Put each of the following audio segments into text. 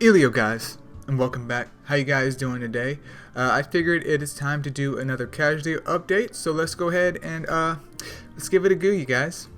Elio guys, and welcome back. How you guys doing today? I figured it is time to do another Causleo update, so let's go ahead and let's give it a go, you guys.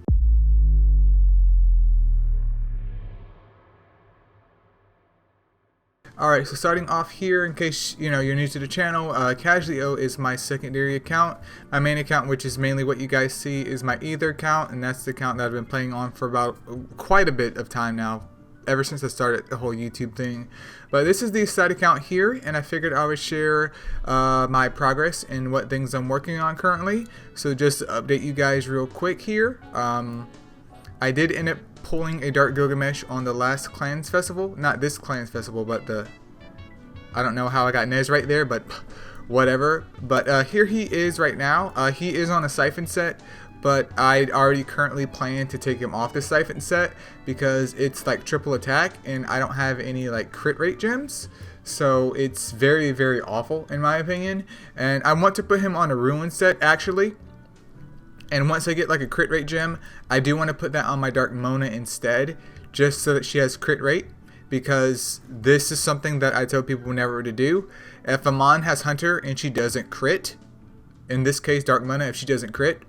Alright, so starting off here, in case you're new to the channel, Causleo is my secondary account. My main account, which is mainly what you guys see, is my Ether account, and that's the account that I've been playing on for about quite a bit of time now, ever since I started the whole YouTube thing. But this is the side account here, and I figured I would share my progress and what things I'm working on currently. So just to update you guys real quick here, I did end up pulling a Dark Gilgamesh on the last Clans Festival. Not this Clans Festival, but I don't know how I got Nez right there, but whatever. But here he is right now. He is on a Siphon set, but I'd already currently planned to take him off the Siphon set because it's like triple attack and I don't have any like crit rate gems. So it's very, very awful in my opinion. And I want to put him on a Ruin set actually. And once I get like a crit rate gem, I do want to put that on my Dark Mona instead, just so that she has crit rate, because this is something that I tell people never to do. If a Mon has Hunter and she doesn't crit, in this case Dark Mona, if she doesn't crit,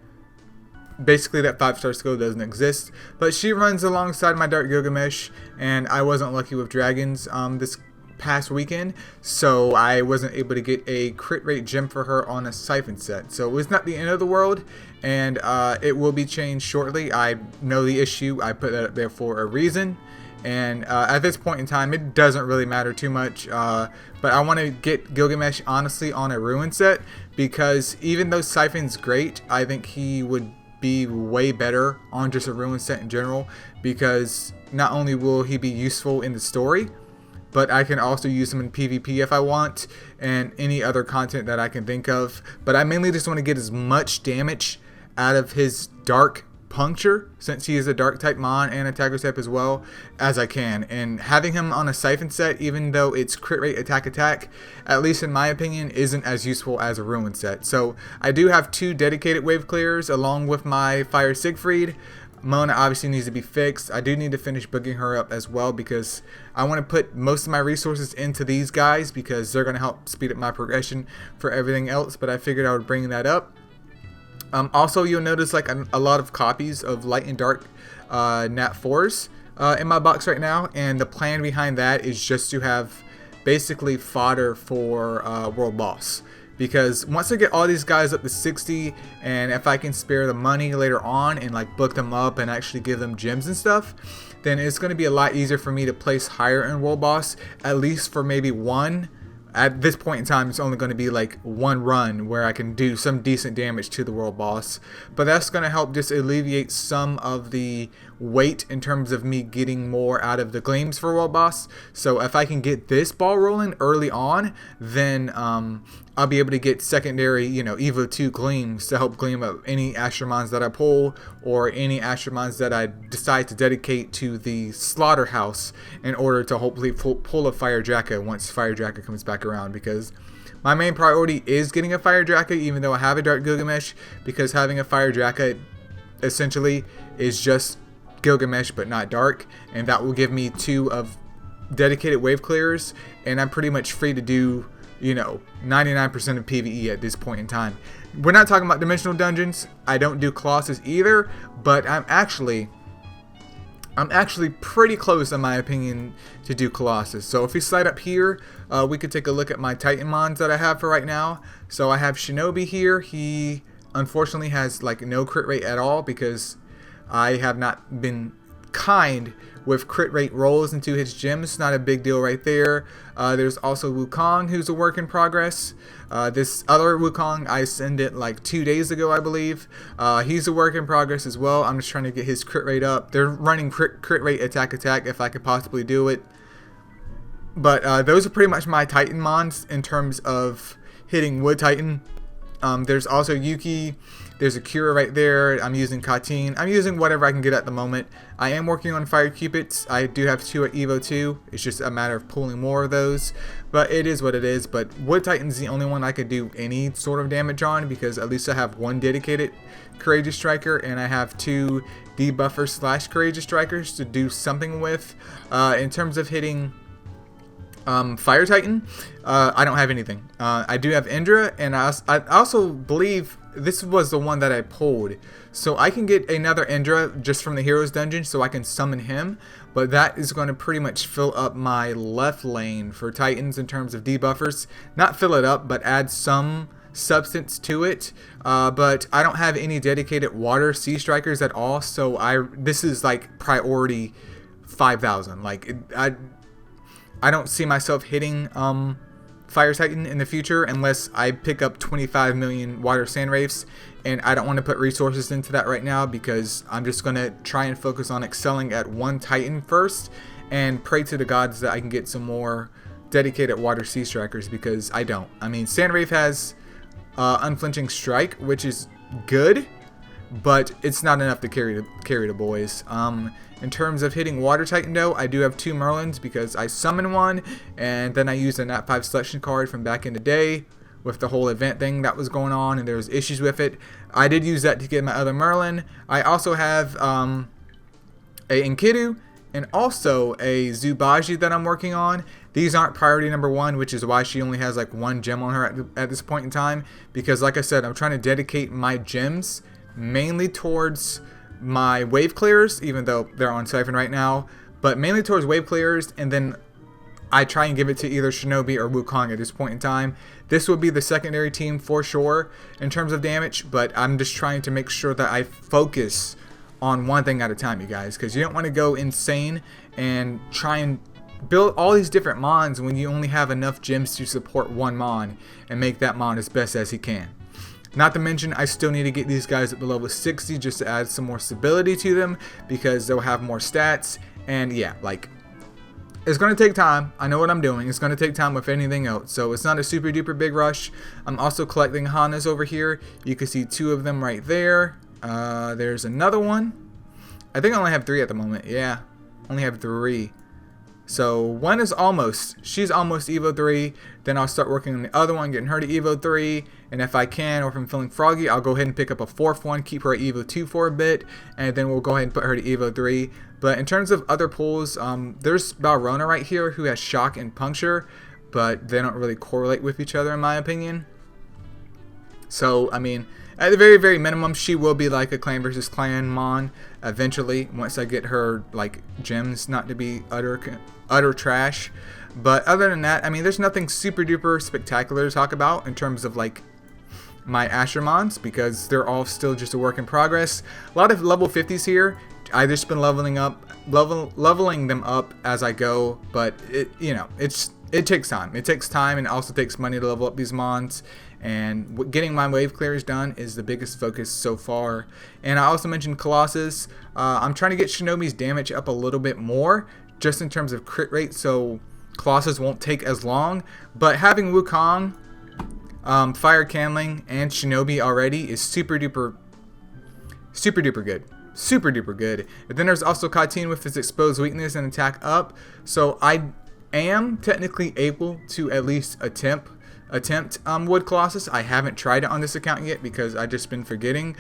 basically that 5-star skill doesn't exist. But she runs alongside my Dark Gilgamesh, and I wasn't lucky with dragons this past weekend, so I wasn't able to get a crit rate gem for her on a Siphon set. So it was not the end of the world, and it will be changed shortly. I know the issue. I put that up there for a reason, and at this point in time it doesn't really matter too much, but I want to get Gilgamesh honestly on a Ruin set, because even though Siphon's great, I think he would be way better on just a Ruin set in general, because not only will he be useful in the story, but I can also use him in PvP if I want, and any other content that I can think of. But I mainly just want to get as much damage out of his Dark Puncture, since he is a Dark type Mon and a Tiger type as well, as I can. And having him on a Siphon set, even though it's crit rate attack, at least in my opinion, isn't as useful as a Ruin set. So I do have 2 dedicated wave clears along with my Fire Siegfried. Mona obviously needs to be fixed. I do need to finish booging her up as well, because I want to put most of my resources into these guys, because they're going to help speed up my progression for everything else. But I figured I would bring that up. Also, you'll notice like a lot of copies of Light and Dark Nat 4s in my box right now, and the plan behind that is just to have basically fodder for World Boss. Because once I get all these guys up to 60, and if I can spare the money later on and like book them up and actually give them gems and stuff, then it's going to be a lot easier for me to place higher in World Boss, at least for maybe one. At this point in time, it's only going to be like one run where I can do some decent damage to the World Boss. But that's going to help just alleviate some of the weight in terms of me getting more out of the Gleams for World Boss. So if I can get this ball rolling early on, then I'll be able to get secondary, Evo 2 Gleams to help gleam up any Astromons that I pull, or any Astromons that I decide to dedicate to the Slaughterhouse, in order to hopefully pull a Fire Draka once Fire Draka comes back around. Because my main priority is getting a Fire Draka, even though I have a Dark Gilgamesh, because having a Fire Draka essentially is just Gilgamesh but not Dark, and that will give me 2 of dedicated wave clears, and I'm pretty much free to do 99% of PvE at this point in time. We're not talking about dimensional dungeons. I don't do Colossus either, but I'm actually pretty close, in my opinion, to do Colossus. So if we slide up here, we could take a look at my Titan Mons that I have for right now. So I have Shinobi here. He unfortunately has like no crit rate at all, because I have not been kind with crit rate rolls into his gems. Not a big deal right there. There's also Wukong, who's a work in progress. This other Wukong I sent it like 2 days ago, I believe. He's a work in progress as well. I'm just trying to get his crit rate up. They're running crit rate attack if I could possibly do it. But those are pretty much my Titan Mons in terms of hitting Wood Titan. There's also Yuki. There's a Kira right there. I'm using Katyn. I'm using whatever I can get at the moment. I am working on Fire Cupids. I do have 2 at Evo 2. It's just a matter of pulling more of those. But it is what it is. But Wood Titan's the only one I could do any sort of damage on, because at least I have 1 dedicated Courageous Striker, and I have 2 debuffer / Courageous Strikers to do something with. In terms of hitting Fire Titan, I don't have anything. I do have Indra, and I also believe this was the one that I pulled. So I can get another Indra just from the Heroes Dungeon, so I can summon him. But that is going to pretty much fill up my left lane for Titans in terms of debuffers. Not fill it up, but add some substance to it. But I don't have any dedicated water sea strikers at all, so this is like priority 5,000. Like I don't see myself hitting Fire Titan in the future unless I pick up 25 million Water Sand Wraiths, and I don't want to put resources into that right now because I'm just going to try and focus on excelling at one Titan first and pray to the gods that I can get some more dedicated Water Sea Strikers, because I don't. I mean, Sand Wraith has Unflinching Strike, which is good, but it's not enough to carry the boys. In terms of hitting Water Titan though, I do have 2 Merlins because I summon one, and then I used a Nat 5 selection card from back in the day with the whole event thing that was going on, and there was issues with it. I did use that to get my other Merlin. I also have a Enkidu and also a Zubaji that I'm working on. These aren't priority number 1, which is why she only has like 1 gem on her at this point in time, because like I said, I'm trying to dedicate my gems mainly towards my wave clears, even though they're on Siphon right now, but mainly towards wave clears, and then I try and give it to either Shinobi or Wukong at this point in time. This will be the secondary team for sure in terms of damage, but I'm just trying to make sure that I focus on one thing at a time, you guys, because you don't want to go insane and try and build all these different mons when you only have enough gems to support one mon and make that mon as best as he can. Not to mention, I still need to get these guys up to level 60 just to add some more stability to them, because they'll have more stats. And yeah, like, it's going to take time. I know what I'm doing. It's going to take time with anything else. So it's not a super duper big rush. I'm also collecting Hanas over here. You can see 2 of them right there. There's another one. I think I only have 3 at the moment. Yeah, only have 3. So one is she's almost Evo 3. Then I'll start working on the other one, getting her to Evo 3. And if I can, or if I'm feeling froggy, I'll go ahead and pick up a 4th one, keep her at Evo 2 for a bit, and then we'll go ahead and put her to Evo 3. But in terms of other pulls, there's Balrona right here who has Shock and Puncture, but they don't really correlate with each other in my opinion. So, I mean, at the very, very minimum, she will be like a clan versus clan mon eventually, once I get her like gems not to be utter trash. But other than that, I mean, there's nothing super duper spectacular to talk about in terms of like my Asher mons, because they're all still just a work in progress. A lot of level 50s here. I've just been leveling them up as I go, but it takes time. It takes time, and it also takes money to level up these mons. And getting my wave clears done is the biggest focus so far. And I also mentioned Colossus. I'm trying to get Shinobi's damage up a little bit more, just in terms of crit rate, so Colossus won't take as long. But having Wukong, Fire Candling, and Shinobi already is super duper good. Super duper good. And then there's also Katyn with his exposed weakness and attack up. So I am technically able to at least attempt Wood Colossus. I haven't tried it on this account yet because I've just been forgetting.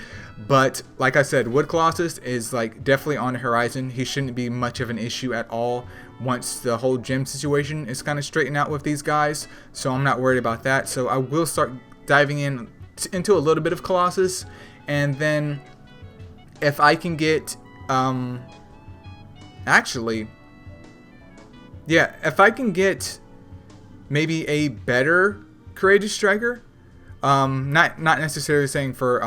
But like I said, Wood Colossus is like definitely on the horizon. He shouldn't be much of an issue at all once the whole gem situation is kind of straightened out with these guys. So I'm not worried about that. So I will start diving into a little bit of Colossus, and then if I can get if I can get maybe a better Courageous Striker, not necessarily saying for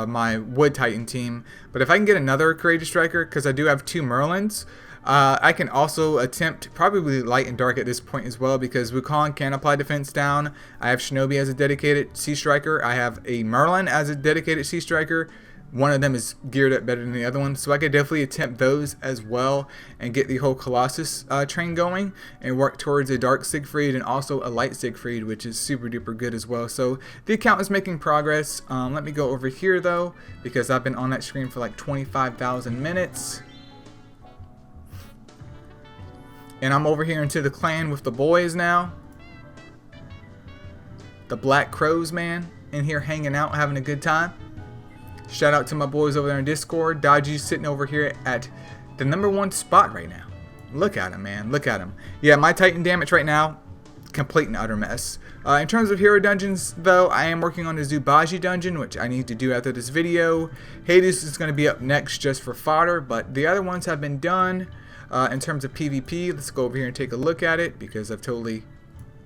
my Wood Titan team, but if I can get another Courageous Striker, because I do have 2 Merlins, I can also attempt probably Light and Dark at this point as well, because Wukong can apply defense down. I have Shinobi as a dedicated Sea Striker. I have a Merlin as a dedicated Sea Striker. One of them is geared up better than the other one, so I could definitely attempt those as well and get the whole Colossus train going and work towards a Dark Siegfried and also a Light Siegfried, which is super duper good as well. So the account is making progress. Let me go over here though, because I've been on that screen for like 25,000 minutes. And I'm over here into the clan with the boys now. The Black Crows, man, in here hanging out, having a good time. Shout out to my boys over there in Discord. Dodgy's sitting over here at the #1 spot right now. Look at him, man. Look at him. Yeah, my Titan damage right now, complete and utter mess. In terms of hero dungeons, though, I am working on the Zubaji dungeon, which I need to do after this video. Hades is going to be up next just for fodder, but the other ones have been done. In terms of PvP, let's go over here and take a look at it, because I've totally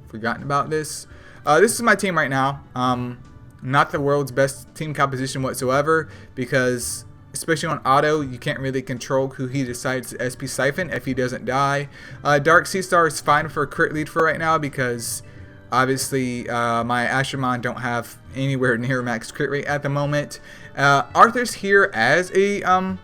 forgotten about this. This is my team right now. Not the world's best team composition whatsoever, because especially on auto, you can't really control who he decides to SP siphon if he doesn't die. Dark Sea Star is fine for a crit lead for right now, because obviously my Ashramon don't have anywhere near max crit rate at the moment. Arthur's here as a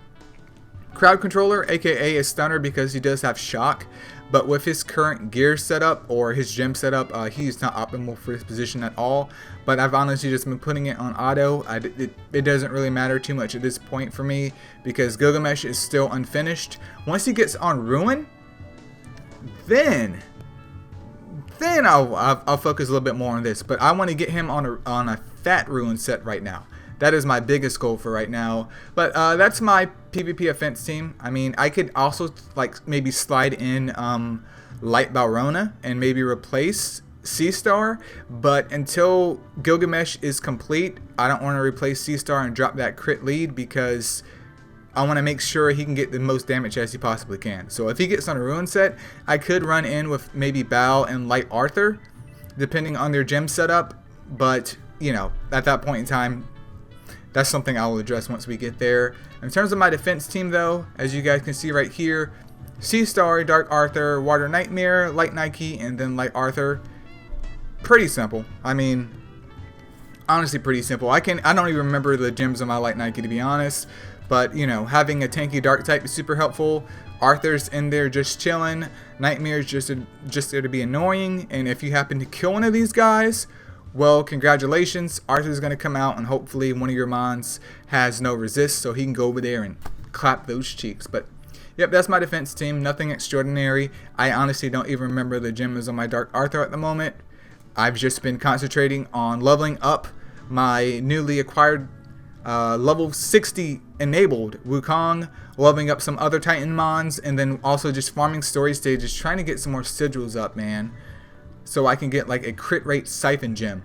crowd controller, aka a stunner, because he does have shock. But with his current gear setup or his gem setup, he's not optimal for his position at all. But I've honestly just been putting it on auto. It doesn't really matter too much at this point for me, because Gilgamesh is still unfinished. Once he gets on Ruin, then I'll focus a little bit more on this. But I want to get him on a fat Ruin set right now. That is my biggest goal for right now. But that's my PvP offense team. I mean, I could also like maybe slide in Light Balrona and maybe replace Sea Star. But until Gilgamesh is complete, I don't want to replace Sea Star and drop that crit lead, because I want to make sure he can get the most damage as he possibly can. So if he gets on a Ruin set, I could run in with maybe Bal and Light Arthur, depending on their gem setup. But, you know, at that point in time, that's something I will address once we get there. In terms of my defense team, though, as you guys can see right here, Sea Star, Dark Arthur, Water Nightmare, Light Nike, and then Light Arthur. Pretty simple. I mean, honestly, pretty simple. I don't even remember the gems on my Light Nike, to be honest. But, you know, having a tanky dark type is super helpful. Arthur's in there just chilling. Nightmare's just there to be annoying. And if you happen to kill one of these guys, well, congratulations. Arthur's going to come out, and hopefully one of your mons has no resist, so he can go over there and clap those cheeks. But, yep, that's my defense team. Nothing extraordinary. I honestly don't even remember the gems on my Dark Arthur at the moment. I've just been concentrating on leveling up my newly acquired level 60 enabled Wukong, leveling up some other Titan mons, and then also just farming story stages, trying to get some more sigils up, man, so I can get like a crit rate siphon gem.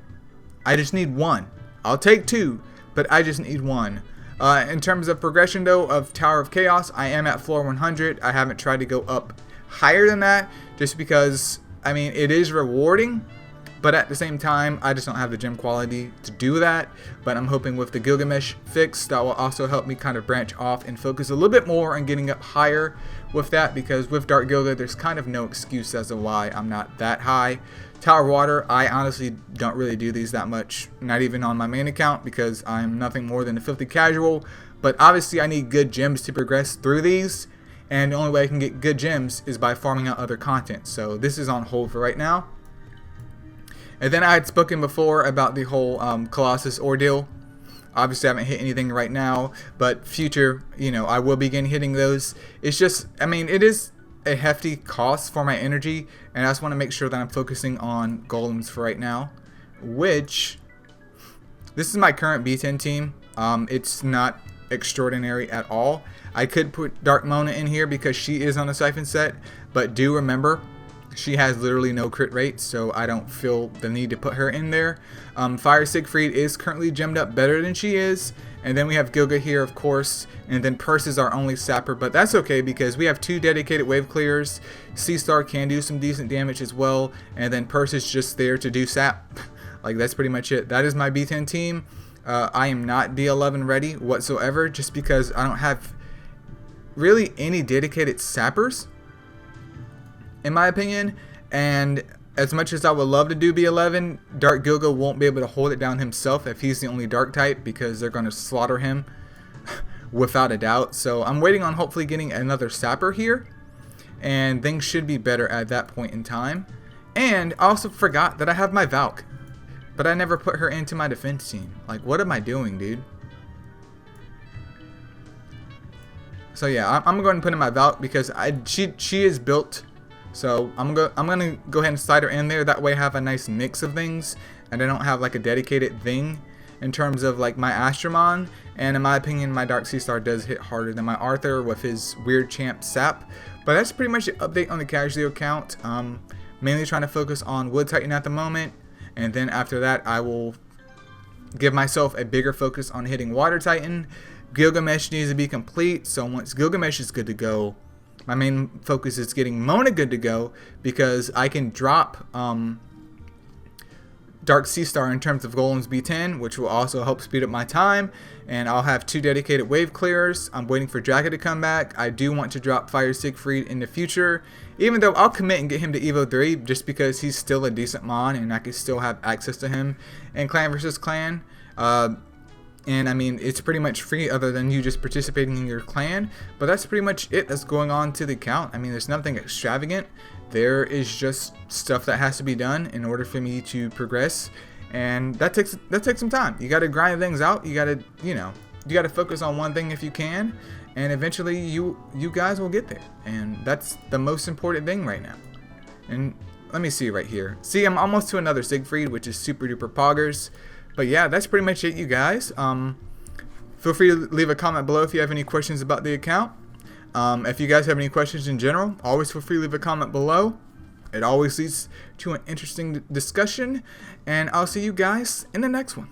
I just need one. I'll take two, but I just need one. In terms of progression, though, of Tower of Chaos, I am at floor 100. I haven't tried to go up higher than that, just because, I mean, it is rewarding, but at the same time, I just don't have the gem quality to do that. But I'm hoping with the Gilgamesh fix, that will also help me kind of branch off and focus a little bit more on getting up higher with that, because with Dark Gilga, there's kind of no excuse as to why I'm not that high. Tower of Water, I honestly don't really do these that much, not even on my main account, because I'm nothing more than a filthy casual. But obviously, I need good gems to progress through these, and the only way I can get good gems is by farming out other content. So this is on hold for right now. And then I had spoken before about the whole Colossus ordeal. Obviously, I haven't hit anything right now, but future, you know, I will begin hitting those. It's just, I mean, it is a hefty cost for my energy, and I just want to make sure that I'm focusing on Golems for right now, which, this is my current B10 team. It's not extraordinary at all. I could put Dark Mona in here because she is on a siphon set, but do remember, she has literally no crit rate, so I don't feel the need to put her in there. Fire Siegfried is currently gemmed up better than she is. And then we have Gilga here, of course. And then Purse is our only sapper, but that's okay because we have 2 dedicated wave clears. Sea Star can do some decent damage as well. And then Purse is just there to do sap. Like, that's pretty much it. That is my B10 team. I am not D11 ready whatsoever, just because I don't have really any dedicated sappers, in my opinion. And as much as I would love to do B11, Dark Gilga won't be able to hold it down himself if he's the only dark type, because they're going to slaughter him without a doubt. So I'm waiting on hopefully getting another sapper here, and things should be better at that point in time. And I also forgot that I have my Valk, but I never put her into my defense team. Like, what am I doing, dude? So yeah, I'm going to put in my Valk because she is built. So I'm gonna go ahead and slide her in there. That way I have a nice mix of things, and I don't have like a dedicated thing. in terms of like my Astromon, and in my opinion my Dark Sea Star does hit harder than my Arthur with his weird champ Sap. But that's pretty much the update on the Causleo account. Mainly trying to focus on Wood Titan at the moment, and then after that I will give myself a bigger focus on hitting Water Titan. Gilgamesh needs to be complete, so once Gilgamesh is good to go, my main focus is getting Mona good to go, because I can drop Dark Sea Star in terms of Golems B10, which will also help speed up my time, and I'll have 2 dedicated wave clears. I'm waiting for Draga to come back. I do want to drop Fire Siegfried in the future, even though I'll commit and get him to Evo 3 just because he's still a decent mon and I can still have access to him in Clan vs Clan. And I mean, it's pretty much free other than you just participating in your clan. But that's pretty much it that's going on to the account. I mean, there's nothing extravagant. There is just stuff that has to be done in order for me to progress. And that takes some time. You got to grind things out. You got to, you got to focus on one thing if you can. And eventually you guys will get there. And that's the most important thing right now. And let me see right here. See, I'm almost to another Siegfried, which is super duper poggers. But yeah, that's pretty much it, you guys. Feel free to leave a comment below if you have any questions about the account. If you guys have any questions in general, always feel free to leave a comment below. It always leads to an interesting discussion. And I'll see you guys in the next one.